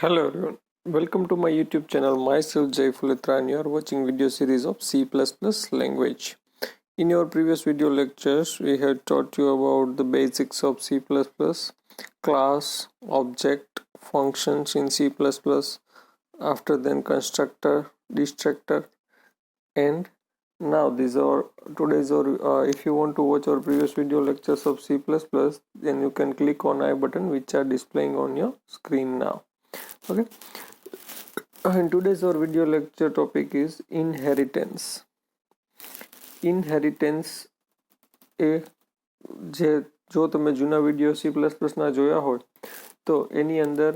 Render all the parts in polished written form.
Hello everyone, welcome to my YouTube channel. Myself Jay Fulitra and you are watching video series of C++ language. In your previous video lectures, we had taught you about the basics of C++, class, object, functions in C++, after then constructor, destructor, and now these are today's or if you want to watch our previous video lectures of C++, then you can click on I button which are displaying on your screen now. Okay. And today's our video lecture topic is inheritance. Inheritance એ જો તમે જૂના video C++ના જોયા હોય તો એની અંદર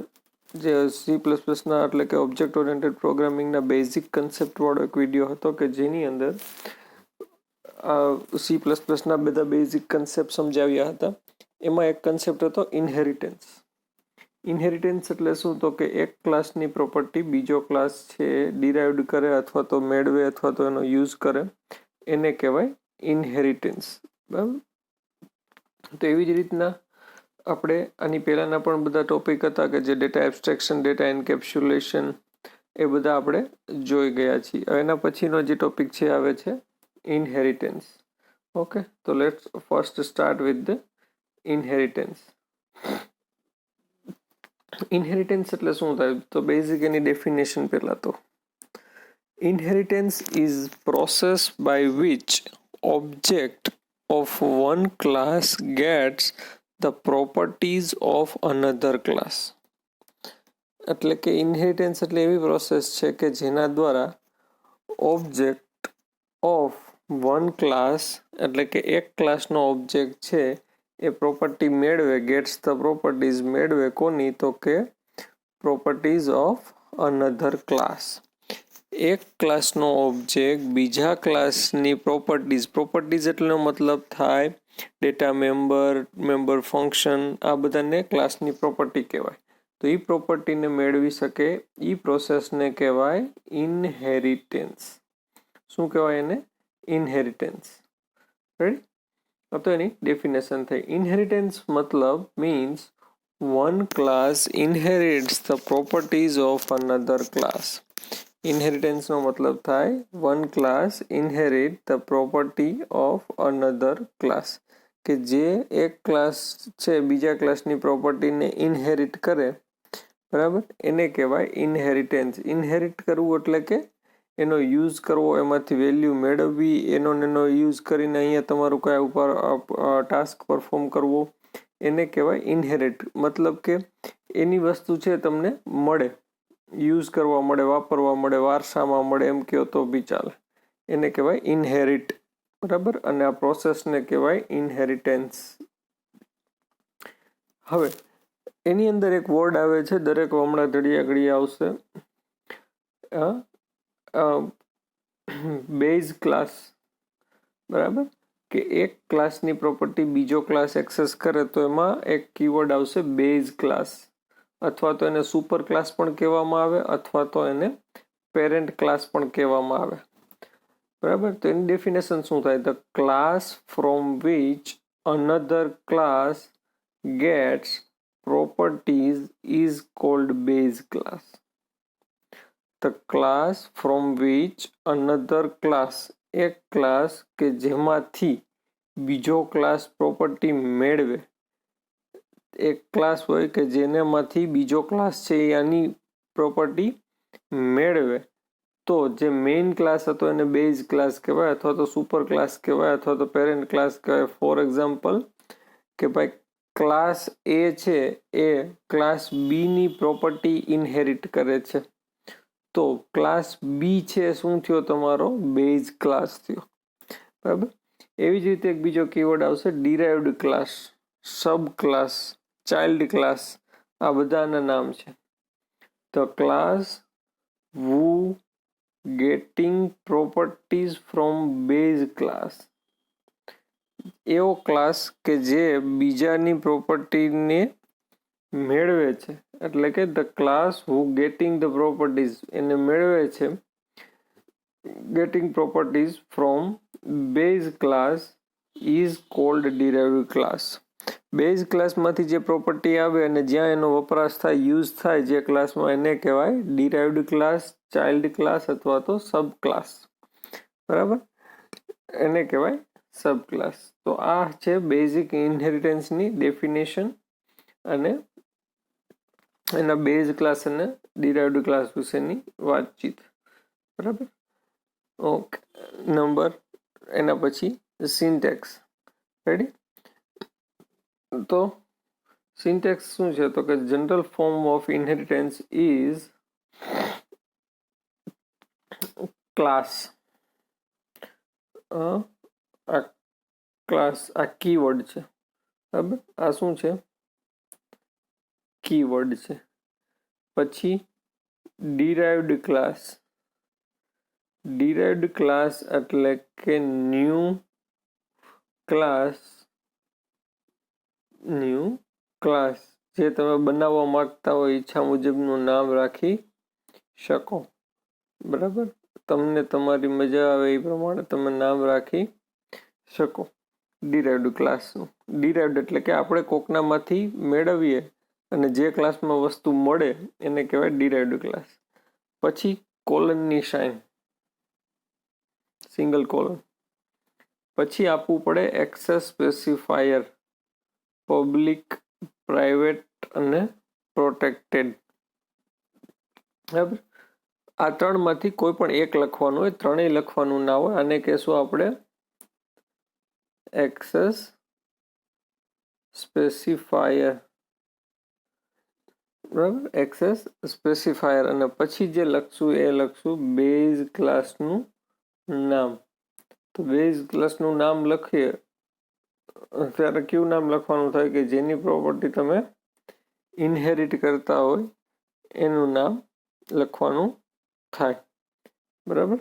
જે C++ના એટલે કે ઓબ્જેક્ટ ઓરિએન્ટેડ પ્રોગ્રામિંગના બેઝિક કન્સેપ્ટવાળો એક વિડીયો હતો કે જેની અંદર C++ના બધા બેઝિક કન્સેપ્ટ સમજાવ્યા હતા. એમાં એક કન્સેપ્ટ હતો ઇનહેરિટન્સ. ઇનહેરિટન્સ એટલે શું તો કે એક ક્લાસની પ્રોપર્ટી બીજો ક્લાસ છે ડિરાઇવ્ડ કરે અથવા તો મેળવે અથવા તો એનો યુઝ કરે એને કહેવાય ઇનહેરિટન્સ. બરાબર. તો એવી જ રીતના આપણે આની પહેલાંના પણ બધા ટોપિક હતા કે જે ડેટા એબ્સ્ટ્રેક્શન, ડેટા એન્કેપ્સ્યુલેશન એ બધા આપણે જોઈ ગયા છીએ. એના પછીનો જે ટોપિક છે આવે છે ઇનહેરિટન્સ. ઓકે, તો let's first start with the inheritance. Inheritance એટલે શું થાય તો બેઝિક એની ડેફિનેશન પહેલા તો inheritance is process by which object of one class gets the properties of another class. એટલે કે ઇનહેરિટન્સ એટલે એવી પ્રોસેસ છે કે જેના દ્વારા ઓબ્જેક્ટ ઓફ વન ક્લાસ એટલે કે એક ક્લાસનો ઓબ્જેક્ટ છે એ પ્રોપર્ટી મેળવે, ગેટ્સ ધ પ્રોપર્ટીઝ મેળવે કોની તો કે પ્રોપર્ટીઝ ઓફ અનધર ક્લાસ. એક ક્લાસનો ઓબ્જેક્ટ બીજા ક્લાસની પ્રોપર્ટીઝ એટલો મતલબ થાય ડેટા મેમ્બર ફંક્શન આ બધાને ક્લાસની પ્રોપર્ટી કહેવાય. તો એ પ્રોપર્ટીને મેળવી શકે એ પ્રોસેસને કહેવાય ઇનહેરિટન્સ. શું કહેવાય એને? ઇનહેરિટન્સ. રાઈટ. તો એની ડેફિનેશન થઈ. ઇનહેરિટન્સ મતલબ means one class inherits the properties of another class. ઇનહેરિટન્સનો મતલબ થાય one class inherit the property of another class, કે જે એક ક્લાસ છે બીજા ક્લાસની પ્રોપર્ટીને ઇનહેરિટ કરે. બરાબર, એને કહેવાય ઇનહેરિટન્સ. ઇનહેરિટ કરવું એટલે કે એનો યુઝ કરવો, એમાંથી વેલ્યુ મેળવવી, એનો યુઝ કરીને અહીંયા તમારું કયા ઉપર ટાસ્ક પરફોર્મ કરવો એને કહેવાય ઇનહેરિટ. મતલબ કે એની વસ્તુ છે તમને મળે, યુઝ કરવા મળે, વાપરવા મળે, વારસામાં મળે એમ કહો તો બી ચાલે. એને કહેવાય ઇનહેરિટ. બરાબર. અને આ પ્રોસેસને કહેવાય ઇનહેરિટન્સ. હવે એની અંદર એક વર્ડ આવે છે, દરેક હમણાં ઘડી આવશે, બેઝ ક્લાસ. બરાબર, કે એક ક્લાસની પ્રોપર્ટી બીજો ક્લાસ એક્સેસ કરે તો એમાં એક કીવર્ડ આવશે બેઝ ક્લાસ, અથવા તો એને સુપર ક્લાસ પણ કહેવામાં આવે અથવા તો એને પેરેન્ટ ક્લાસ પણ કહેવામાં આવે. બરાબર. તો એની ડેફિનેશન શું થાય? The class from which another class gets properties is called base class. The class from which another class, એક ક્લાસ કે જેમાંથી બીજો ક્લાસ પ્રોપર્ટી મેળવે. એક ક્લાસ હોય કે જેનામાંથી બીજો ક્લાસ છે એ આની પ્રોપર્ટી મેળવે તો જે મેઇન ક્લાસ હતો એને બેઝ ક્લાસ કહેવાય અથવા તો સુપર ક્લાસ કહેવાય અથવા તો પેરેન્ટ ક્લાસ કહેવાય. ફોર એક્ઝામ્પલ કે ભાઈ ક્લાસ એ છે એ ક્લાસ બીની પ્રોપર્ટી ઇનહેરિટ કરે છે તો ક્લાસ બી છે શું થયો? તમારો બેઝ ક્લાસ થયો. બરાબર. એવી જ રીતે એક બીજો કીવર્ડ આવશે derived class, sub class, child class. આ બધાના નામ છે. The class who getting properties from base class. એવો ક્લાસ કે જે બીજાની પ્રોપર્ટીને મેળવે છે. એટલે કે the class who getting the properties એને મેળવે છે, getting properties from base class is called derived class. Base ક્લાસમાંથી જે પ્રોપર્ટી આવે અને જ્યાં એનો વપરાશ થાય, યુઝ થાય જે ક્લાસમાં, એને કહેવાય ડિરાઇવ્ડ ક્લાસ, ચાઇલ્ડ ક્લાસ અથવા તો સબ ક્લાસ. બરાબર, એને કહેવાય સબ ક્લાસ. તો આ છે બેઝિક ઇનહેરિટન્સની ડેફિનેશન અને એના બેઝ ક્લાસ અને ડિરાઇવ્ડ ક્લાસ વિશેની વાતચીત. બરાબર, ઓકે. નંબર એના પછી સિન્ટેક્સ. રેડી? તો સિન્ટેક્સ શું છે? તો કે general form of inheritance is class. આ ક્લાસ, આ કીવર્ડ છે. બરાબર, આ શું છે? કીવર્ડ છે. પછી ડિરાઇવ્ડ ક્લાસ. ડિરાઇવ્ડ ક્લાસ એટલે કે ન્યૂ ક્લાસ જે તમે બનાવવા માંગતા હોય, ઈચ્છા મુજબનું નામ રાખી શકો. બરાબર, તમને તમારી મજા આવે એ પ્રમાણે તમે નામ રાખી શકો ડિરાઇવ્ડ ક્લાસનું. ડિરાઇવ્ડ એટલે કે આપણે કોકનામાંથી મેળવીએ અને જે ક્લાસમાં વસ્તુ મળે એને કહેવાય ડિરાઇવ્ડ ક્લાસ. પછી કોલનની સાઇન, સિંગલ કોલન. પછી આપવું પડે એક્સેસ સ્પેસિફાયર, પબ્લિક, પ્રાઇવેટ અને પ્રોટેક્ટેડ. બરાબર, આ ત્રણમાંથી કોઈ પણ એક લખવાનું હોય, ત્રણેય લખવાનું ના હોય. આને કહેશું આપણે એક્સેસ સ્પેસિફાયર. બરાબર, એક્સેસ સ્પેસિફાયર. અને પછી જે લખશું એ લખશું બેઝ ક્લાસનું નામ. તો બેઝ ક્લાસનું નામ લખીએ ત્યારે કયું નામ લખવાનું થાય? કે જેની પ્રોપર્ટી તમે ઇનહેરિટ કરતા હોય એનું નામ લખવાનું થાય. બરાબર,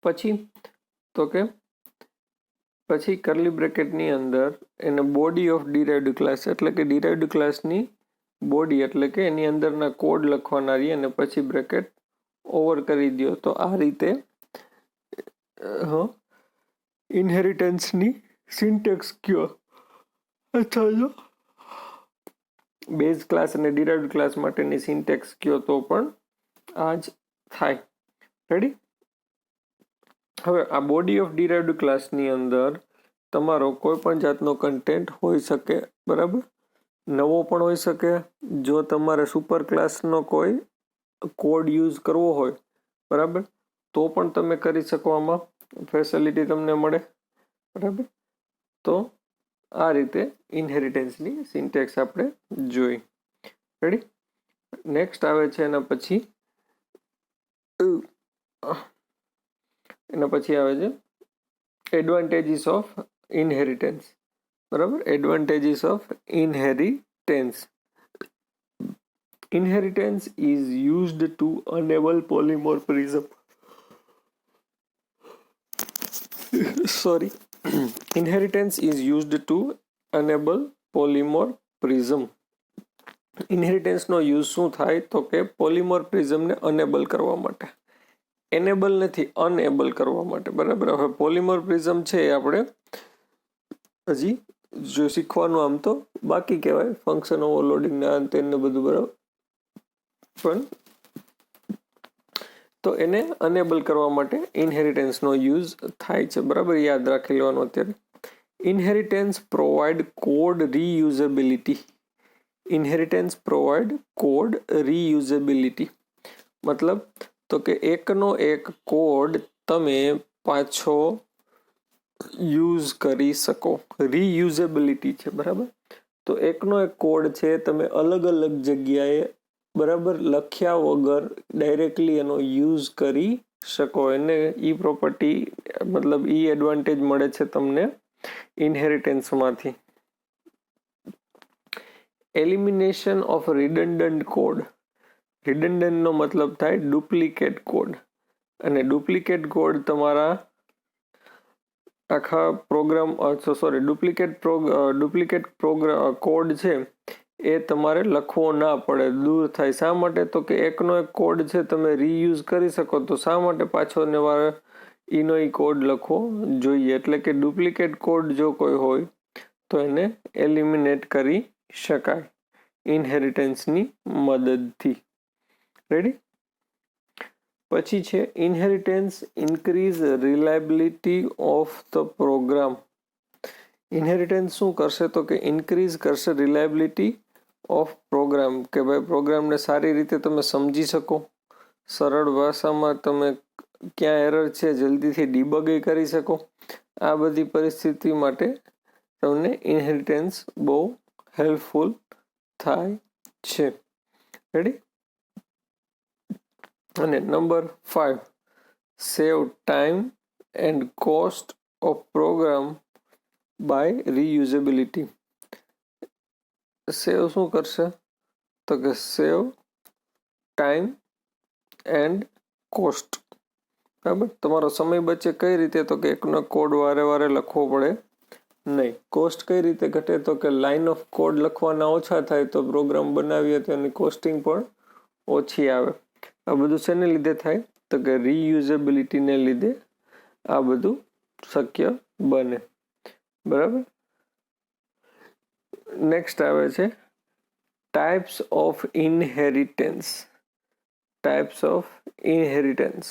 પછી તો કે પછી કર્લી બ્રેકેટની અંદર એને બોડી ઓફ ડિરાઇવ્ડ ક્લાસ એટલે કે ડિરાઇવ્ડ ક્લાસની બોડી એટલે કે એની અંદરના કોડ લખવાના રહી અને પછી બ્રેકેટ ઓવર કરી દો. તો આ રીતે ઇનહેરિટન્સની સિન્ટેક્સ કયો અથવા તો બેઝ ક્લાસ અને ડિરાઇવ્ડ ક્લાસ માટેની સિન્ટેક્સ કયો તો પણ આ જ થાય. રેડી? હવે આ બોડી ઓફ ડિરાઇવ્ડ ક્લાસની અંદર તમારો કોઈ પણ જાતનો કન્ટેન્ટ હોઈ શકે. બરાબર, નવો પણ હોઈ શકે. જો તમારે સુપર ક્લાસનો કોઈ કોડ યુઝ કરવો હોય, બરાબર, તો પણ તમે કરી શકો. આમાં ફેસિલિટી તમને મળે. બરાબર, તો આ રીતે ઇનહેરિટન્સની સિન્ટેક્સ આપણે જોઈ. રેડી? નેક્સ્ટ આવે છે એના પછી આવે છે એડવાન્ટેજીસ ઓફ ઇનહેરિટન્સ. બરાબર, advantages of inheritance. Inheritance is used to enable polymorphism. Sorry. Inheritance is used to enable polymorphism. ઇનહેરિટન્સનો યુઝ શું થાય? તો કે પોલિમોર્ફિઝમને અનેબલ કરવા માટે. એનેબલ નથી, અનએબલ કરવા માટે. બરાબર, હવે પોલિમોર્ફિઝમ છે એ આપણે હજી જો શીખવાનું આમ તો બાકી કહેવાય, ફંક્શન ઓવરલોડિંગ ને અંતે ને બધું. બરાબર, પણ તો એને અનેબલ કરવા માટે ઇનહેરિટન્સનો યુઝ થાય છે. બરાબર, યાદ રાખી લેવાનું. અત્યારે inheritance provide code reusability. Inheritance provide code reusability મતલબ તો કે એકનો એક કોડ તમે પાછો યુઝ કરી શકો. રીયુઝેબિલિટી છે. બરાબર, તો એકનો એક કોડ છે તમે અલગ અલગ જગ્યાએ, બરાબર, લખ્યા વગર ડાયરેક્ટલી એનો યુઝ કરી શકો. એને ઈ પ્રોપર્ટી મતલબ ઈ એડવાન્ટેજ મળે છે તમને ઇનહેરિટન્સમાંથી. Elimination of redundant code. રિડન્ડન્ટનો મતલબ થાય ડુપ્લિકેટ કોડ, અને ડુપ્લિકેટ કોડ તમારા આખા પ્રોગ્રામ ડુપ્લિકેટ કોડ છે એ તમારે લખવો ના પડે, દૂર થાય. શા માટે? તો કે એકનો એક કોડ છે તમે રીયુઝ કરી શકો. તો શા માટે પાછો ને વાર એનો એ કોડ લખવો જોઈએ, એટલે કે ડુપ્લિકેટ કોડ જો કોઈ હોય તો એને એલિમિનેટ કરી શકાય ઇનહેરિટન્સની મદદથી. રેડી? પછી છે inheritance increase reliability of the program. Inheritance શું કરશે તો કે ઇન્ક્રીઝ કરશે રિલાયબિલિટી ઓફ પ્રોગ્રામ, કે ભાઈ પ્રોગ્રામને સારી રીતે તમે સમજી શકો, સરળ ભાષામાં તમે ક્યાં એરર છે જલ્દીથી ડિબગ કરી શકો. આ બધી પરિસ્થિતિ માટે તમને ઇનહેરિટન્સ બહુ હેલ્પફુલ થાય છે. રેડી? અને number 5, save time and cost of program by reusability. Save શું કરશે તો કે સેવ ટાઈમ એન્ડ કોસ્ટ. બરાબર? તમારો સમય બચે કઈ રીતે તો કે એકનો કોડ વારે વારે લખવો પડે નહીં. કોસ્ટ કઈ રીતે ઘટે તો કે લાઇન ઓફ કોડ લખવાના ઓછા થાય તો પ્રોગ્રામ બનાવીએ તો એની કોસ્ટિંગ પણ ઓછી આવે. આ બધું શેને લીધે થાય તો કે રીયુઝેબિલિટીને લીધે આ બધું શક્ય બને. બરાબર? નેક્સ્ટ આવે છે types of inheritance. Types of inheritance.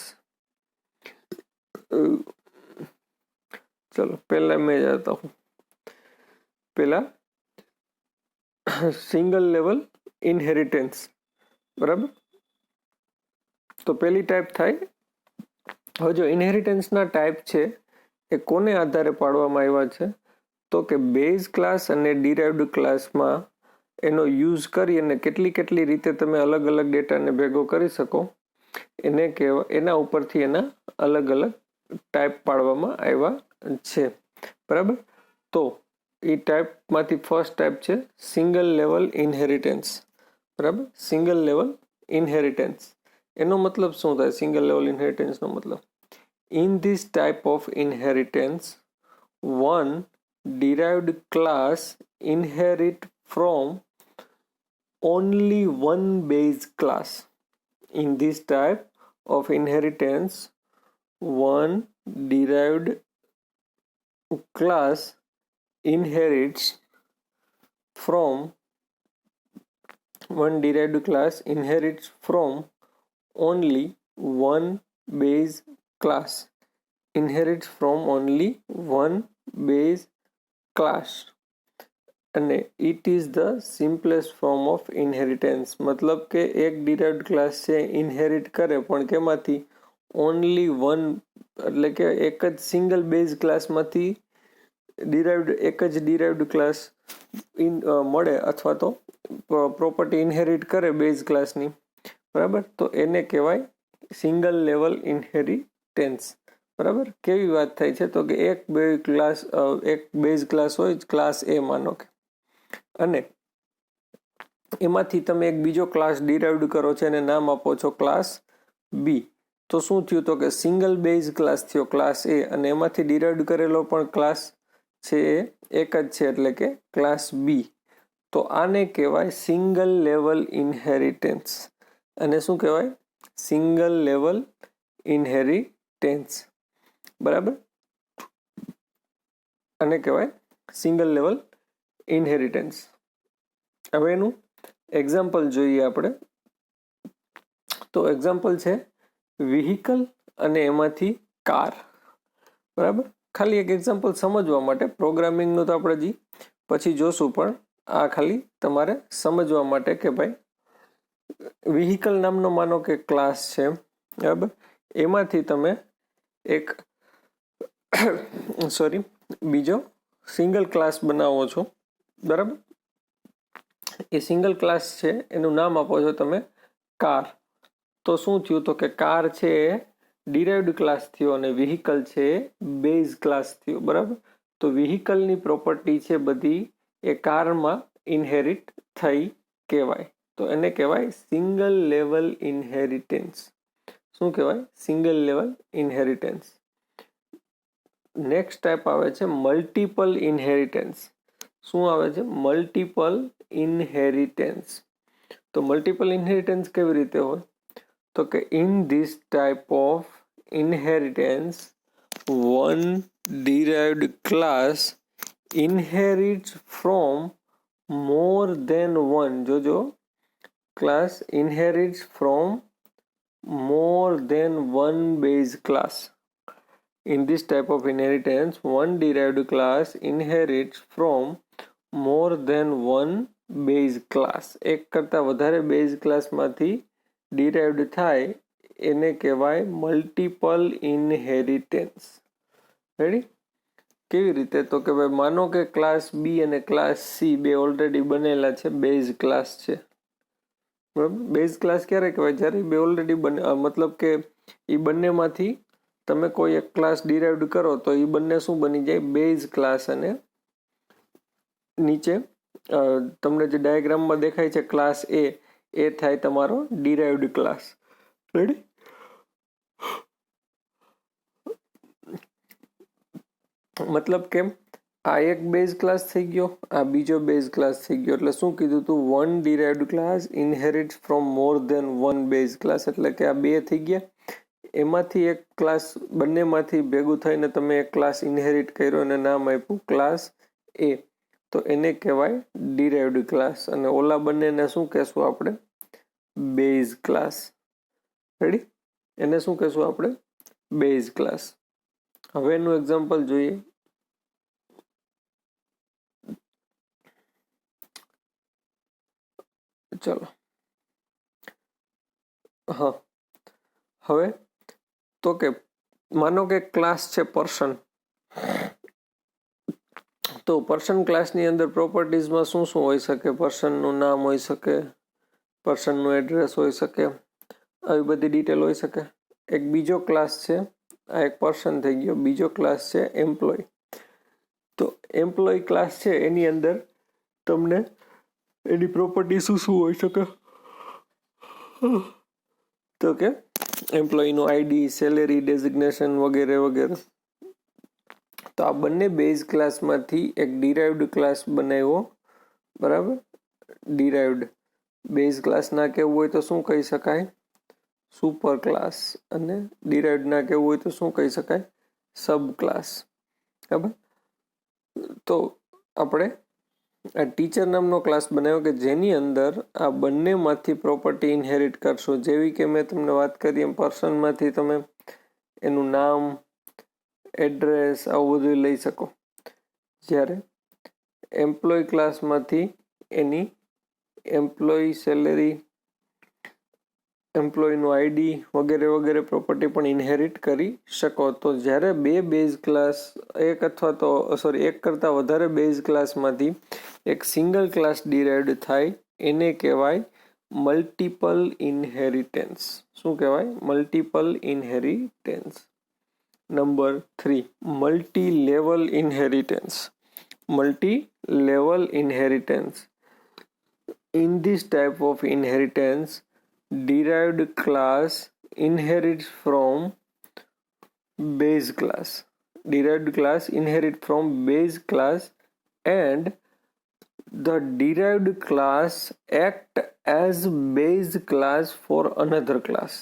चलो पहला मैं जाता हूँ. पहला सिंगल लेवल इनहेरिटेंस. बराबर? तो पहली टाइप थाय. હવે જો ઇનહેરિટન્સના ટાઈપ છે એ કોને આધારે પાડવામાં આવ્યા છે તો કે બેઝ ક્લાસ અને ડિરાઇવ્ડ ક્લાસમાં એનો યુઝ કરી અને કેટલી રીતે તમે અલગ અલગ ડેટાને ભેગો કરી શકો એને કહેવાય, એના ઉપરથી એના અલગ અલગ ટાઈપ પાડવામાં આવ્યા છે. બરાબર? તો એ ટાઈપમાંથી ફર્સ્ટ ટાઈપ છે સિંગલ લેવલ ઇનહેરિટન્સ. બરાબર? સિંગલ લેવલ ઇનહેરિટન્સ એનો મતલબ શું થાય? સિંગલ લેવલ ઇનહેરિટન્સનો મતલબ, in this type of inheritance one derived class inherit from only one base class. In this type of inheritance one derived class inherits from only one base class. Inherits from only one base class. અને it is the simplest form of inheritance. મતલબ કે એક derived class છે inherit કરે પણ કેમાંથી? Only one, એટલે કે એક જ સિંગલ બેઝ ક્લાસમાંથી એક જ ડિરાઇવ્ડ ક્લાસ મળે અથવા તો પ્રોપર્ટી ઇનહેરિટ કરે બેઝ ક્લાસની. બરાબર? તો એને કહેવાય સિંગલ લેવલ ઇનહેરિટન્સ. બરાબર? કેવી વાત થાય છે તો કે એક બેઝ ક્લાસ હોય, ક્લાસ એ માનો કે, અને એમાંથી તમે એક બીજો ક્લાસ ડિરાઇવ્ડ કરો છો અને નામ આપો છો ક્લાસ બી. તો શું થયું તો કે સિંગલ બેઝ ક્લાસ થયો ક્લાસ એ, અને એમાંથી ડિરાઇવ્ડ કરેલો પણ ક્લાસ છે એ એક જ છે એટલે કે ક્લાસ બી. તો આને કહેવાય સિંગલ લેવલ ઇનહેરિટન્સ. અને શું કહેવાય? Single level inheritance. બરાબર? આને કહેવાય સિંગલ લેવલ ઇનહેરિટન્સ. હવે એનું એક્ઝામ્પલ જોઈએ આપણે. તો એક્ઝામ્પલ છે વ્હીકલ અને એમાંથી કાર. બરાબર? ખાલી એક એક્ઝામ્પલ સમજવા માટે, પ્રોગ્રામિંગનું તો આપણે હજી પછી જોશું, પણ આ ખાલી તમારે સમજવા માટે કે ભાઈ વ્હીકલ નામનો માનો કે ક્લાસ છે. બરાબર? એમાંથી તમે એક બીજો સિંગલ ક્લાસ બનાવો છો. બરાબર? એ સિંગલ ક્લાસ છે એનું નામ આપો છો તમે કાર. તો શું થયું તો કે કાર છે એ ડિરાઇવ્ડ ક્લાસ થયો અને વ્હીકલ છે એ બેઝ ક્લાસ થયો. બરાબર? તો વ્હીકલની પ્રોપર્ટી છે બધી એ કારમાં ઇનહેરિટ થઈ કહેવાય. તો એને કહેવાય સિંગલ લેવલ ઇનહેરિટન્સ. શું કહેવાય? Single level inheritance. Next type આવે છે મલ્ટિપલ ઇનહેરિટન્સ. શું આવે છે? Multiple inheritance. તો મલ્ટિપલ ઇનહેરિટન્સ કેવી રીતે હોય તો કે in this type of inheritance one derived class inherits from more than one, જોજો, class inherits from more than one base class. In this type of inheritance, one derived class inherits from more than one base class. એક કરતા વધારે base ક્લાસમાંથી derived થાય એને કહેવાય multiple inheritance. Ready? કેવી રીતે? તો કે ભાઈ માનો કે ક્લાસ બી અને ક્લાસ સી બે ઓલરેડી બનેલા છે, બેઝ ક્લાસ છે. બરાબર? બેઝ ક્લાસ ક્યારે કહેવાય? જ્યારે બે ઓલરેડી બને, મતલબ કે એ બંનેમાંથી તમે કોઈ એક ક્લાસ ડિરાઇવ્ડ કરો તો એ બંને શું બની જાય? Base class. અને નીચે તમને જે ડાયાગ્રામમાં દેખાય છે ક્લાસ એ થાય તમારો ડિરાઇવ્ડ ક્લાસ. રેડી? મતલબ કે આ એક બેઝ ક્લાસ થઈ ગયો, આ બીજો બેઝ ક્લાસ થઈ ગયો. એટલે શું કીધું તું? One derived class inherits from more than one base class. એટલે કે આ બે થઈ ગયા, એમાંથી એક ક્લાસ, બંનેમાંથી ભેગું થઈને તમે એક ક્લાસ ઇનહેરિટ કર્યો અને નામ આપ્યું ક્લાસ એ, તો એને કહેવાય ડિરાઇવ્ડ ક્લાસ. અને ઓલા બંનેને શું કહેશું આપણે? Base class. રેડી? એને શું કહેશું આપણે? Base class. હવે એનું એક્ઝામ્પલ જોઈએ. ચલો, હા, હવે તો કે માનો કે ક્લાસ છે પર્સન. તો પર્સન ક્લાસની અંદર પ્રોપર્ટીઝમાં શું શું હોઈ શકે? પર્સનનું નામ હોઈ શકે, પર્સનનું એડ્રેસ હોઈ શકે, આવી બધી ડિટેલ હોઈ શકે. એક બીજો ક્લાસ છે, આ એક પર્સન થઈ ગયો. બીજો ક્લાસ છે એમ્પ્લોય. તો એમ્પ્લોય ક્લાસ છે એની અંદર તમને એની પ્રોપર્ટી શું શું હોઈ શકે? તો કે એમ્પ્લોયનું આઈડી, સેલેરી, ડેઝિગ્નેશન વગેરે વગેરે. તો આ બંને બેઝ ક્લાસમાંથી એક ડિરાઇવ્ડ ક્લાસ બનાવ્યો. બરાબર? ડિરાઇવ્ડ બેઝ ક્લાસ ના કહેવું હોય તો શું કહી શકાય? Super class. અને ડિરાઇવ્ડ ના કહેવું હોય તો શું કહી શકાય? સબ ક્લાસ. બરાબર? તો આપણે આ ટીચર નામનો ક્લાસ બનાવ્યો કે જેની અંદર આ બંનેમાંથી પ્રોપર્ટી ઇનહેરિટ કરશો. જેવી કે મેં તમને વાત કરી એમ પર્સનમાંથી તમે એનું નામ, એડ્રેસ, આવું બધું લઈ શકો. જ્યારે એમ્પ્લોય ક્લાસમાંથી એની એમ્પ્લોય સેલેરી, એમ્પ્લોયનું આઈડી વગેરે વગેરે પ્રોપર્ટી પણ ઇનહેરિટ કરી શકો. તો જ્યારે બે બેઝ ક્લાસ, એક કરતાં વધારે બેઝ ક્લાસમાંથી એક સિંગલ ક્લાસ ડિરાઇવ્ડ થાય એને કહેવાય મલ્ટિપલ ઇનહેરિટન્સ. શું કહેવાય? Multiple inheritance. Number 3, multi level inheritance. Multi level inheritance. In this type of inheritance, derived class inherits from base class. Derived class inherits from base class and the derived class act as base class for another class.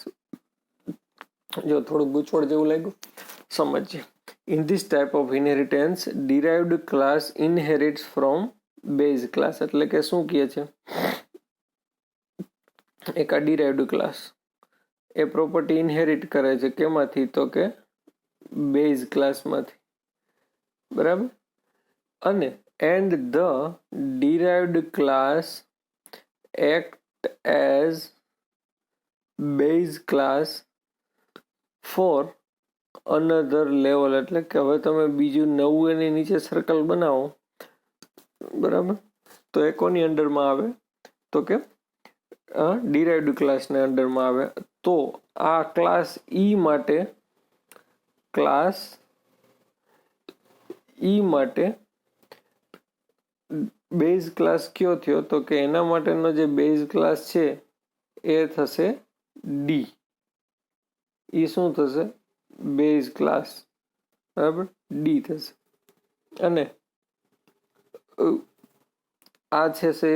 જો થોડું ગૂંચવણ જેવું લાગ્યું, સમજીએ. In this type of inheritance, derived class inherits from base class. એટલે કે શું કહે છે? એક આ ડિરાઇવ્ડ ક્લાસ એ પ્રોપર્ટી ઇનહેરિટ કરે છે કેમાંથી? તો કે બેઝ ક્લાસમાંથી. બરાબર? અને and the derived class act as base class for another level. એટલે કે હવે તમે બીજું નવું એની નીચે સર્કલ બનાવો. બરાબર? તો એ કોની અંડરમાં આવે? તો કે ડિરાઇવ્ડ ક્લાસને અંડરમાં આવે. તો આ ક્લાસ ઈ માટે બેઝ ક્લાસ કયો થયો? તો કે એના માટેનો જે બેઝ ક્લાસ છે એ થશે ડી. એ શું થશે? Base class. બરાબર? ડી થશે. અને આ છે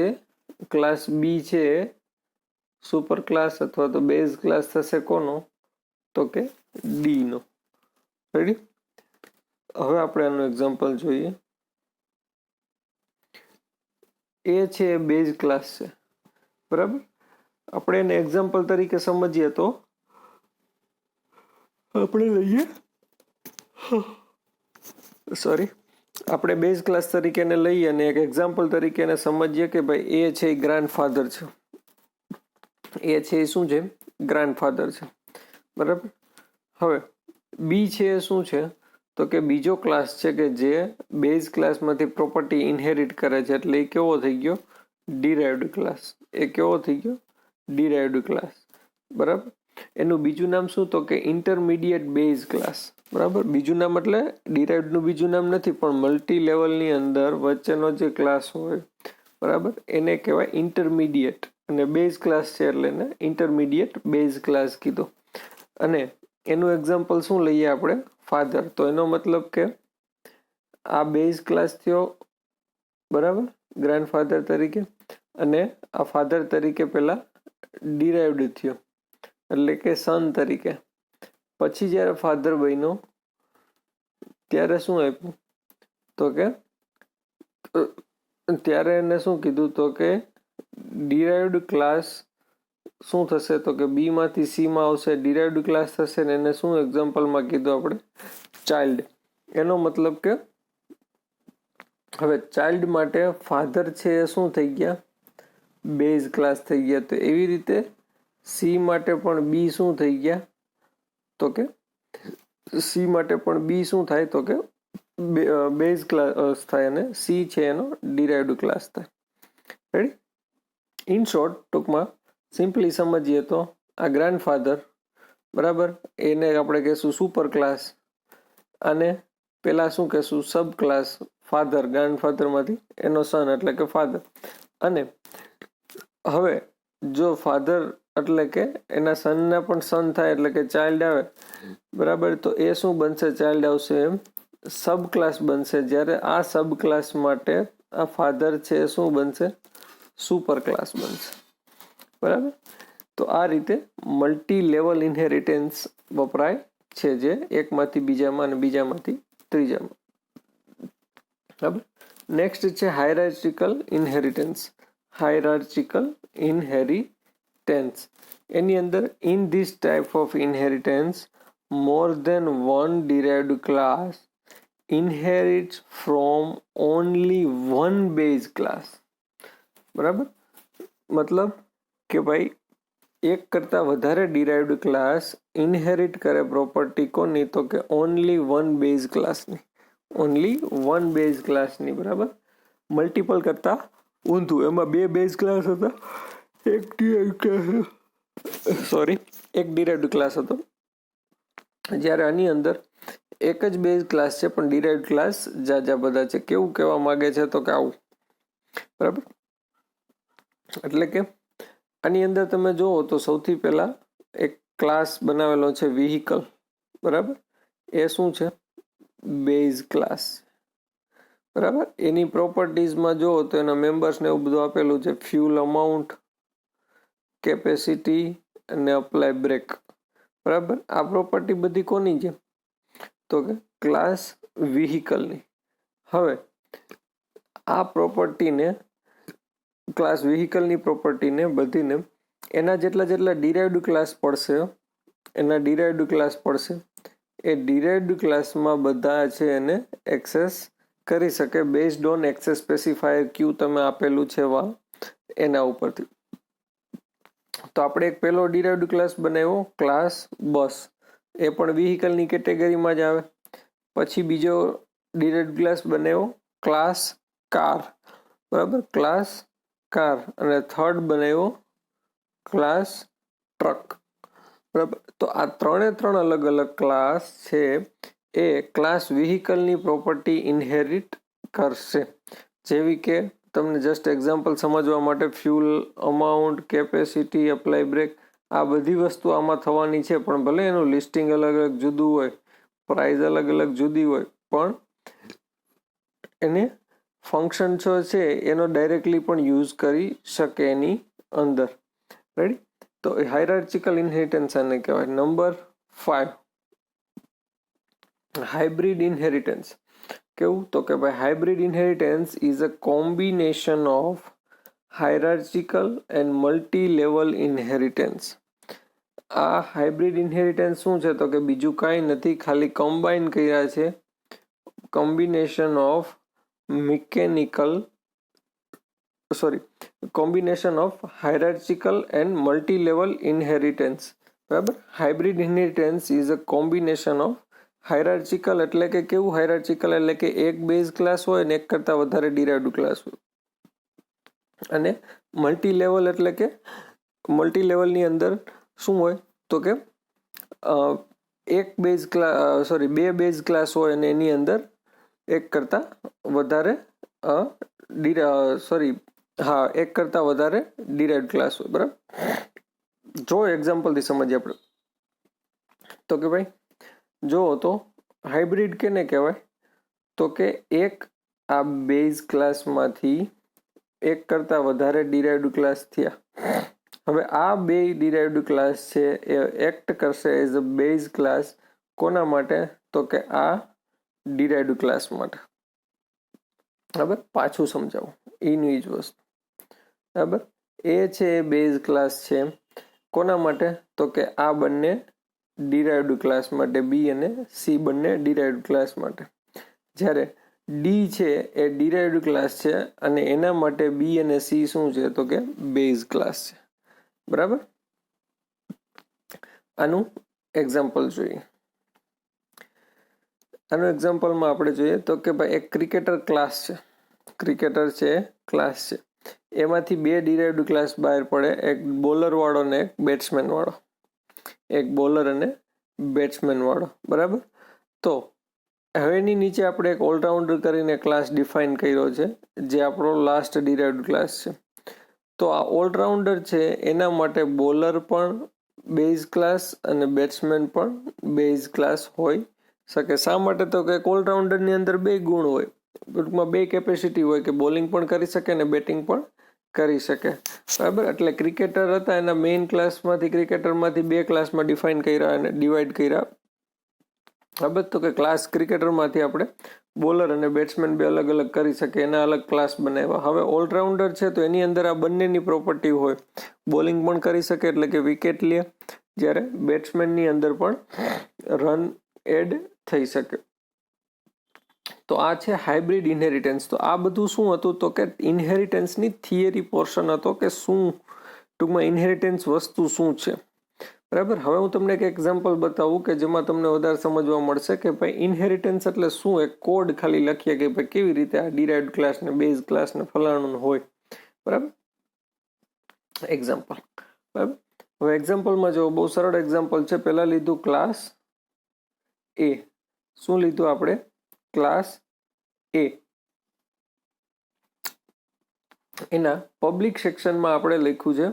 ક્લાસ બી છે, સુપર ક્લાસ અથવા તો બેઝ ક્લાસ થશે કોનો? તો કે ડી નો. રેડી? હવે આપણે આનું એક્ઝામ્પલ જોઈએ. એ છે બેઝ ક્લાસ છે, બરાબર. આપણે એને એક્ઝામ્પલ તરીકે સમજીએ તો આપણે લઈએ આપણે બેઝ ક્લાસ તરીકે એને લઈએ અને એક એક્ઝામ્પલ તરીકે એને સમજીએ કે ભાઈ એ છે એ ગ્રાન્ડફાધર છે. એ છે એ શું છે? ગ્રાન્ડફાધર છે, બરાબર. હવે બી છે એ શું છે? તો કે બીજો ક્લાસ છે કે જે બેઝ ક્લાસમાંથી પ્રોપર્ટી ઇનહેરિટ કરે છે, એટલે એ કેવો થઈ ગયો? Derived class. એ કેવો થઈ ગયો? ડિરાઇવ્ડ ક્લાસ, બરાબર. એનું બીજું નામ શું? તો કે ઇન્ટરમીડિયેટ બેઝ ક્લાસ, બરાબર. બીજું નામ એટલે ડિરાઇવ્ડનું બીજું નામ નથી, પણ મલ્ટી લેવલની અંદર વચ્ચેનો જે ક્લાસ હોય, બરાબર, એને કહેવાય ઇન્ટરમીડિયેટ. અને બેઝ ક્લાસ છે એટલે એને ઇન્ટરમીડિયેટ બેઝ ક્લાસ કીધો. અને એનું એક્ઝામ્પલ શું લઈએ આપણે? ફાધર. તો એનો મતલબ કે આ બેઝ ક્લાસ થયો, બરાબર, ગ્રાન્ડફાધર તરીકે, અને આ ફાધર તરીકે પેલા ડિરાઇવ્ડ થયો, એટલે કે સન તરીકે. પછી જ્યારે ફાધર બન્યો ત્યારે શું આપ્યું? તો કે ત્યારે એને શું કીધું? તો કે ડિરાઇવ્ડ ક્લાસ શું થશે? તો કે બી માંથી સી માં આવશે, ડિરાઇવ્ડ ક્લાસ થશે ને એને શું એક્ઝામ્પલમાં કીધું આપણે? ચાઇલ્ડ. એનો મતલબ કે હવે ચાઇલ્ડ માટે ફાધર છે એ શું થઈ ગયા? બેઝ ક્લાસ થઈ ગયા. તો એવી રીતે સી માટે પણ બી શું થઈ ગયા? તો કે સી માટે પણ બી શું થાય? તો કે બેઝ ક્લાસ થાય અને સી છે એનો ડિરાઇવ્ડ ક્લાસ થાય. રેડી? ઇન શોર્ટ, ટૂંકમાં સિમ્પલી સમજીએ તો આ ગ્રાન્ડફાધર, બરાબર, એને આપણે કહેશું સુપર ક્લાસ, અને પેલા શું કહેશું? સબ ક્લાસ. ફાધર, ગ્રાન્ડફાધરમાંથી એનો સન એટલે કે ફાધર. અને હવે જો ફાધર એટલે કે એના સનના પણ સન થાય એટલે કે ચાઇલ્ડ આવે, બરાબર, તો એ શું બનશે? ચાઇલ્ડ આવશે એમ સબ ક્લાસ બનશે. જ્યારે આ સબ ક્લાસ માટે આ ફાધર છે એ શું બનશે? સુપર ક્લાસ બનશે, બરાબર. તો આ રીતે મલ્ટી લેવલ ઇનહેરિટન્સ વપરાય છે, જે એકમાંથી બીજામાં અને બીજામાંથી ત્રીજામાં, બરાબર. નેક્સ્ટ છે હાયરાર્ચિકલ ઇનહેરિટન્સ. હાયરાર્ચિકલ ઇનહેરિટન્સ એની અંદર in this type of inheritance more than one derived class inherits from only one base class. બરાબર. મતલબ કે ભાઈ એક કરતા વધારે ડિરાઇવ્ડ ક્લાસ ઇનહેરિટ કરે પ્રોપર્ટી કોની? તો કે ઓનલી વન બેઝ ક્લાસની. ઓનલી વન બેઝ ક્લાસની, બરાબર. મલ્ટિપલ કરતા ઊંધું. એમાં બે બેઝ ક્લાસ હતા, એક ડિરાઇવ્ડ ક્લાસ હતો. જ્યારે આની અંદર એક જ બેઝ ક્લાસ છે પણ ડિરાઇવ્ડ ક્લાસ જાજા બધા છે. કેવું કહેવા માંગે છે? તો કે આવું, બરાબર. એટલે કે આની અંદર તમે જુઓ તો સૌથી પહેલા એક ક્લાસ બનાવેલો છે વ્હીકલ, બરાબર. એ શું છે? બેઝ ક્લાસ, બરાબર. એની પ્રોપર્ટીઝમાં જુઓ તો એના મેમ્બર્સને એવું બધું આપેલું છે. ફ્યુલ અમાઉન્ટ, કેપેસિટી અને અપ્લાય બ્રેક, બરાબર. આ પ્રોપર્ટી બધી કોની છે? તો કે ક્લાસ વ્હીકલની. હવે આ પ્રોપર્ટીને, ક્લાસ વ્હીકલની પ્રોપર્ટીને બધીને એના જેટલા ડિરાઇવ્ડ ક્લાસ પડશે, એ ડિરાઇવ્ડ ક્લાસમાં બધા છે એને એક્સેસ કરી શકે બેઝડ ઓન એક્સેસ સ્પેસિફાયર ક્યુ તમે આપેલું છે એના ઉપરથી. તો આપણે એક પહેલો ડિરાઇવ્ડ ક્લાસ બનાવ્યો, ક્લાસ બસ. એ પણ વ્હીકલની કેટેગરીમાં જ આવે. પછી બીજો ડિરાઇવ્ડ ક્લાસ બનાવ્યો, ક્લાસ કાર, બરાબર, ક્લાસ કાર. અને થર્ડ બનાવ્યો ક્લાસ ટ્રક, બરાબર. તો આ ત્રણ અલગ અલગ ક્લાસ છે એ ક્લાસ વ્હીકલની પ્રોપર્ટી ઇનહેરિટ કરશે. જેવી કે તમને જસ્ટ એક્ઝામ્પલ સમજવા માટે fuel amount, capacity, apply break, આ બધી વસ્તુ આમાં થવાની છે. પણ ભલે એનું લિસ્ટિંગ અલગ અલગ જુદું હોય, પ્રાઇઝ અલગ અલગ જુદી હોય, પણ એને ફંક્શન છે એનો ડાયરેક્ટલી પણ યુઝ કરી શકે એની અંદર. રેડી? તો હાયરાર્ચિકલ ઇનહેરિટન્સ આને કહેવાય. નંબર 5, હાઇબ્રિડ ઇનહેરિટન્સ કેવું? તો કે ભાઈ hybrid inheritance is a combination of hierarchical and multi level inheritance. આ હાઇબ્રિડ ઇનહેરિટન્સ શું છે? તો કે બીજું કાંઈ નથી, ખાલી કમ્બાઈન કર્યા છે combination of combination of hierarchical and multi level inheritance. બરાબર. Hybrid inheritance is a combination of hierarchical એટલે કે કેવું? હાયરાર્ચિકલ એટલે કે એક બેઝ ક્લાસ હોય ને એક કરતાં વધારે ડિરાઇવ્ડ ક્લાસ હોય. અને મલ્ટી લેવલ એટલે કે મલ્ટી લેવલની અંદર શું હોય? તો કે બે બેઝ ક્લાસ હોય અને એની અંદર એક કરતાં વધારે એક કરતાં વધારે ડિરાઇવ્ડ ક્લાસ હોય. બરાબર. જો એક્ઝામ્પલથી સમજીએ આપણે. તો કે ભાઈ જો તો હાઇબ્રિડ કેને કહેવાય? તો કે એક આ બેઝ ક્લાસમાંથી એક કરતાં વધારે ડિરાઇવ્ડ ક્લાસ થયા. હવે આ બે ડિરાઇવ્ડ ક્લાસ છે એ એક્ટ કરશે એઝ અ બેઝ ક્લાસ. કોના માટે? તો કે આ ડિરાઇવ્ડ ક્લાસ માટે. બરાબર. પાછું સમજાવું, એની જ વસ્તુ. બરાબર. એ છે એ બેઝ ક્લાસ છે કોના માટે? તો કે આ બંને ડિરાઇવ્ડ ક્લાસ માટે, બી અને સી બંને ડિરાઇવ્ડ ક્લાસ માટે. જ્યારે ડી છે એ ડિરાઇવ્ડ ક્લાસ છે અને એના માટે બી અને સી શું છે? તો કે બેઝ ક્લાસ છે. બરાબર. આનું એક્ઝામ્પલ જોઈએ. આનું એક્ઝામ્પલમાં આપણે જોઈએ તો કે ભાઈ એક ક્રિકેટર ક્લાસ છે. ક્રિકેટર છે ક્લાસ છે. એમાંથી બે ડિરાઇવ્ડ ક્લાસ બહાર પડે, એક બોલર વાળો ને એક બેટ્સમેન વાળો. એક બોલર અને બેટ્સમેન વાળો. બરાબર. તો હવેની નીચે આપણે એક ઓલરાઉન્ડર કરીને ક્લાસ ડિફાઇન કર્યો છે, જે આપણો લાસ્ટ ડિરાઇવ્ડ ક્લાસ છે. તો આ ઓલરાઉન્ડર છે એના માટે બોલર પણ બેઝ ક્લાસ અને બેટ્સમેન પણ બેઝ ક્લાસ હોય શકે. શા માટે? તો કે ઓલરાઉન્ડરની અંદર બે ગુણ હોય, ટૂંકમાં બે કેપેસિટી હોય કે બોલિંગ પણ કરી શકે અને બેટિંગ પણ કરી શકે. બરાબર. એટલે ક્રિકેટર હતા એના મેઇન ક્રિકેટરમાંથી બે ક્લાસમાં ડિફાઇન કર્યા અને ડિવાઈડ કર્યા. બરાબર. તો કે ક્લાસ ક્રિકેટરમાંથી આપણે બોલર અને બેટ્સમેન બે અલગ અલગ કરી શકે, એના અલગ ક્લાસ બનાવ્યા. હવે ઓલરાઉન્ડર છે તો એની અંદર આ બંનેની પ્રોપર્ટી હોય, બોલિંગ પણ કરી શકે એટલે કે વિકેટ લે, જ્યારે બેટ્સમેનની અંદર પણ રન એડ થઈ શકે. તો આ છે હાઇબ્રિડ ઇનહેરિટન્સ. તો આ બધું શું હતું? તો કે ઇનહેરિટન્સની થિયરી પોર્શન હતો કે શું ટૂંકમાં ઇનહેરિટન્સ વસ્તુ શું છે. બરાબર. હવે હું તમને એક એક્ઝામ્પલ બતાવું કે જેમાં તમને વધારે સમજવા મળશે કે ભાઈ ઇનહેરિટન્સ એટલે શું. એક કોડ ખાલી લખીએ કે ભાઈ કેવી રીતે આ ડિરાઇવ્ડ ક્લાસ ને બેઝ ક્લાસ ને ફલાણું હોય. બરાબર. એક્ઝામ્પલ. બરાબર. હવે એક્ઝામ્પલમાં જો બહુ સરળ એક્ઝામ્પલ છે. પહેલા લીધું ક્લાસ એ. શું લીધું આપણે? ક્લાસ એ. એના પબ્લિક સેક્શનમાં આપણે લખ્યું છે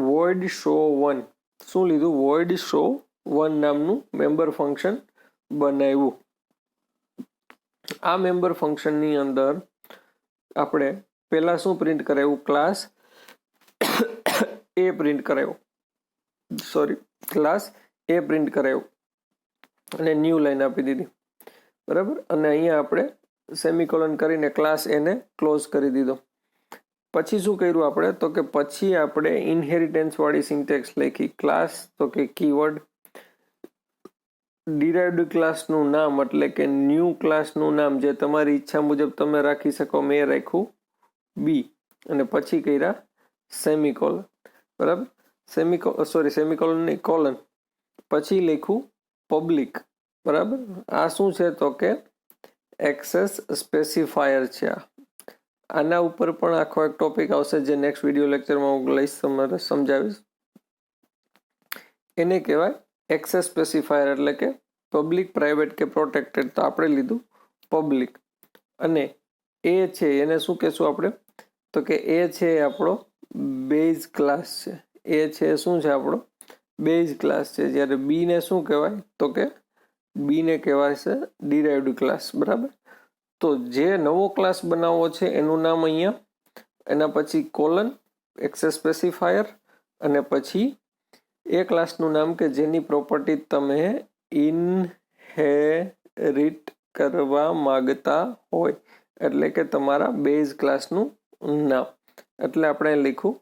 void show1. શું લીધું? void show1 નામનું મેમ્બર ફંક્શન બનાવ્યું. આ મેમ્બર ફંક્શનની અંદર આપણે પહેલા શું પ્રિન્ટ કરાવ્યું? ક્લાસ એ પ્રિન્ટ કરાવ્યો. ક્લાસ એ પ્રિન્ટ કરાવ્યો અને ન્યૂ લાઈન આપી દીધી. બરાબર. અને અહીંયા આપણે સેમિકોલન કરીને ક્લાસ એને ક્લોઝ કરી દીધો. પછી શું કર્યું આપણે? તો કે પછી આપણે ઇનહેરિટન્સ વાળી સિન્ટેક્સ લખી. ક્લાસ તો કે કીવર્ડ, ડિરાઇવ્ડ ક્લાસનું નામ એટલે કે ન્યૂ ક્લાસનું નામ જે તમારી ઈચ્છા મુજબ તમે રાખી શકો. મેં રાખ્યું બી અને પછી કર્યા સેમિકોલન. બરાબર. સેમિકોલન નહીં, કોલન. પછી લખ્યું પબ્લિક. બરાબર. આ શું છે? તો કે એક્સેસ સ્પેસિફાયર છે. આના ઉપર પણ આખો એક ટોપિક આવશે જે નેક્સ્ટ વિડીયો લેક્ચરમાં હું લઈશ, તમારે સમજાવીશ. એને કહેવાય એક્સેસ સ્પેસિફાયર એટલે કે પબ્લિક, પ્રાઇવેટ કે પ્રોટેક્ટેડ. તો આપણે લીધું પબ્લિક. અને એ છે એને શું કહેશું આપણે? તો કે એ છે આપણો બેઝ ક્લાસ છે. એ છે શું છે? આપણો બેઝ ક્લાસ છે. જ્યારે બી ને શું કહેવાય? તો કે બી ને કહેવાય છે ડિરાઇવ્ડ ક્લાસ. બરાબર. તો જે નવો ક્લાસ બનાવવો છે એનું નામ અહીંયા, એના પછી કોલન, એક્સેસ સ્પેસિફાયર અને પછી એ ક્લાસનું નામ કે જેની પ્રોપર્ટી તમે ઇનહેરિટ ઇનહેરિટ કરવા માંગતા હોય, એટલે કે તમારા બેઝ ક્લાસનું નામ. એટલે આપણે લખ્યું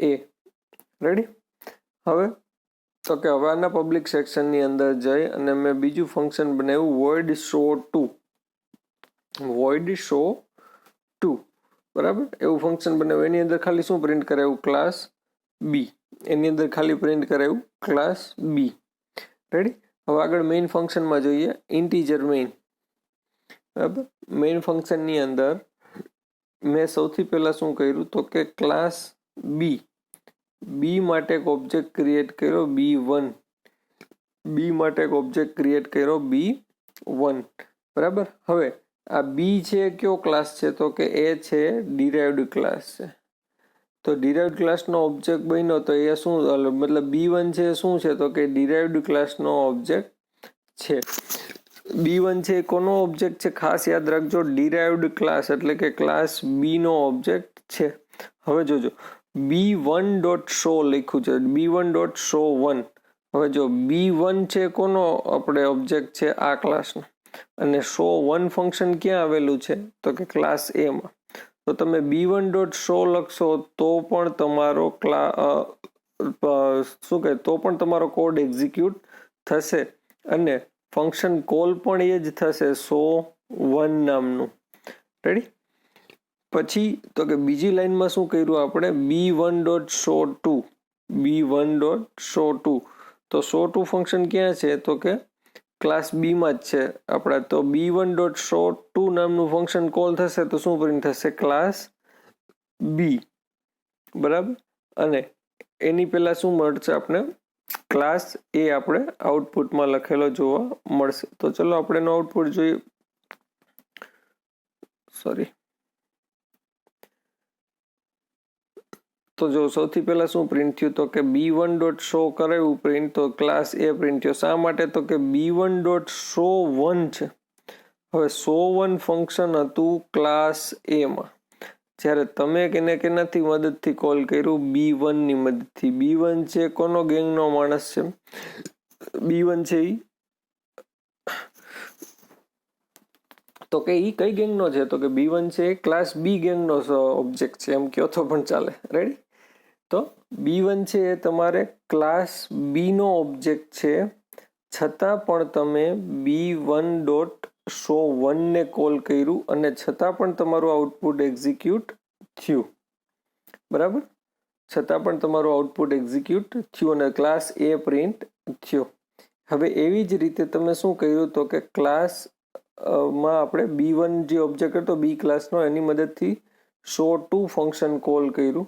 એ. રેડી? હવે તો કે હવે આના પબ્લિક સેક્શનની અંદર જઈ અને મેં બીજું ફંક્શન બનાવ્યું void show2. void show2 બરાબર, એવું ફંક્શન બનાવ્યું. એની અંદર ખાલી શું પ્રિન્ટ કરાવ્યું? ક્લાસ બી. એની અંદર ખાલી પ્રિન્ટ કરાવ્યું ક્લાસ બી. રેડી? હવે આગળ મેઇન ફંક્શનમાં જોઈએ, ઇન્ટીજર મેઇન. બરાબર, મેઇન ફંક્શનની અંદર મેં સૌથી પહેલા શું કર્યું તો કે ક્લાસ બી. બી માટે એક ઓબ્જેક્ટ ક્રિએટ કર્યો B1. બી માટે એક ઓબ્જેક્ટ ક્રિએટ કર્યો B1. બરાબર, હવે આ બી છે કયો ક્લાસ છે તો કે એ છે ડિરાઇવ્ડ ક્લાસ છે. તો ડિરાઇવ્ડ ક્લાસનો ઓબ્જેક્ટ બન્યો તો એ શું મતલબ B1 છે શું છે તો કે ડિરાઇવ્ડ ક્લાસનો ઓબ્જેક્ટ છે. B1 છે કોનો ઓબ્જેક્ટ છે? ખાસ યાદ રાખજો, ડિરાઇવ્ડ ક્લાસ એટલે કે ક્લાસ બી નો ઓબ્જેક્ટ છે. હવે જોજો, B1.show લખ્યું છે, B1.show1. હવે જો B1 છે કોનો આપણે ઓબ્જેક્ટ છે? આ ક્લાસનો. અને show1 ફંક્શન ક્યાં આવેલું છે તો કે ક્લાસ એ માં. તો તમે B1.show લખશો તો પણ તમારો શું કહે તો પણ તમારો કોડ એક્ઝિક્યુટ થશે અને ફંક્શન કોલ પણ એ જ થશે show1 નામનું. રેડી? પછી તો કે બીજી લાઈનમાં શું કર્યું આપણે? B1.show2. B1.show2. તો show2 ફંક્શન ક્યાં છે તો કે ક્લાસ બી માં જ છે આપણા. તો B1.show2 નામનું ફંક્શન કોલ થશે તો શું પ્રિન્ટ થશે? ક્લાસ બી. બરાબર, અને એની પહેલા શું મળશે આપણે? ક્લાસ એ આપણે આઉટપુટમાં લખેલો જોવા મળશે. તો ચલો આપણે એનું આઉટપુટ જોઈએ. સોરી, તો જો સૌથી પહેલા શું પ્રિન્ટ થયું તો કે B1.show કરાયું પ્રિન્ટ, તો ક્લાસ એ પ્રિન્ટ થયો. શા માટે તો કે B1.show1 છે. હવે show1 ફંક્શન હતું ક્લાસ એ માં, જ્યારે તમે કેનાથી મદદથી કોલ કર્યું? B1 ની મદદથી. B1 છે કોનો ગેંગનો માણસ છે? B1 છે ઈ તો કે ઈ કઈ ગેંગનો છે તો કે B1 છે ક્લાસ બી ગેંગનો ઓબ્જેક્ટ છે, એમ કહો તો પણ ચાલે. રેડી? તો B1 છે એ તમારે ક્લાસ બી નો ઓબ્જેક્ટ છે, છતાં પણ તમે B1.show1 ને કોલ કર્યું અને છતાં પણ તમારું આઉટપુટ એક્ઝિક્યુટ થયું. બરાબર, છતાં પણ તમારું આઉટપુટ એક્ઝિક્યુટ થયું અને ક્લાસ એ પ્રિન્ટ થયો. હવે એવી જ રીતે તમે શું કર્યું તો કે ક્લાસ માં આપણે B1 જે ઓબ્જેક્ટ હતો બી ક્લાસનો, એની મદદથી show2 ફંક્શન કોલ કર્યું.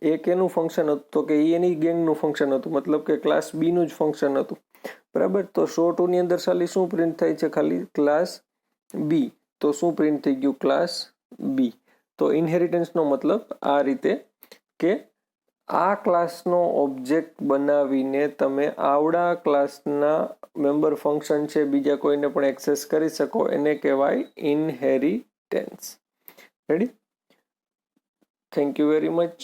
એ કેનું ફંક્શન હતું તો કે એની ગેંગનું ફંક્શન હતું, મતલબ કે ક્લાસ બી નું જ ફંક્શન હતું. બરાબર, તો show2 ની અંદર ખાલી શું પ્રિન્ટ થાય છે? ખાલી ક્લાસ બી. તો શું પ્રિન્ટ થઈ ગયું? ક્લાસ બી. તો ઇનહેરિટન્સનો મતલબ આ રીતે કે આ ક્લાસનો ઓબ્જેક્ટ બનાવીને તમે આવડા ક્લાસના મેમ્બર ફંક્શન છે બીજા કોઈને પણ એક્સેસ કરી શકો, એને કહેવાય inheritance. Ready? Thank you very much.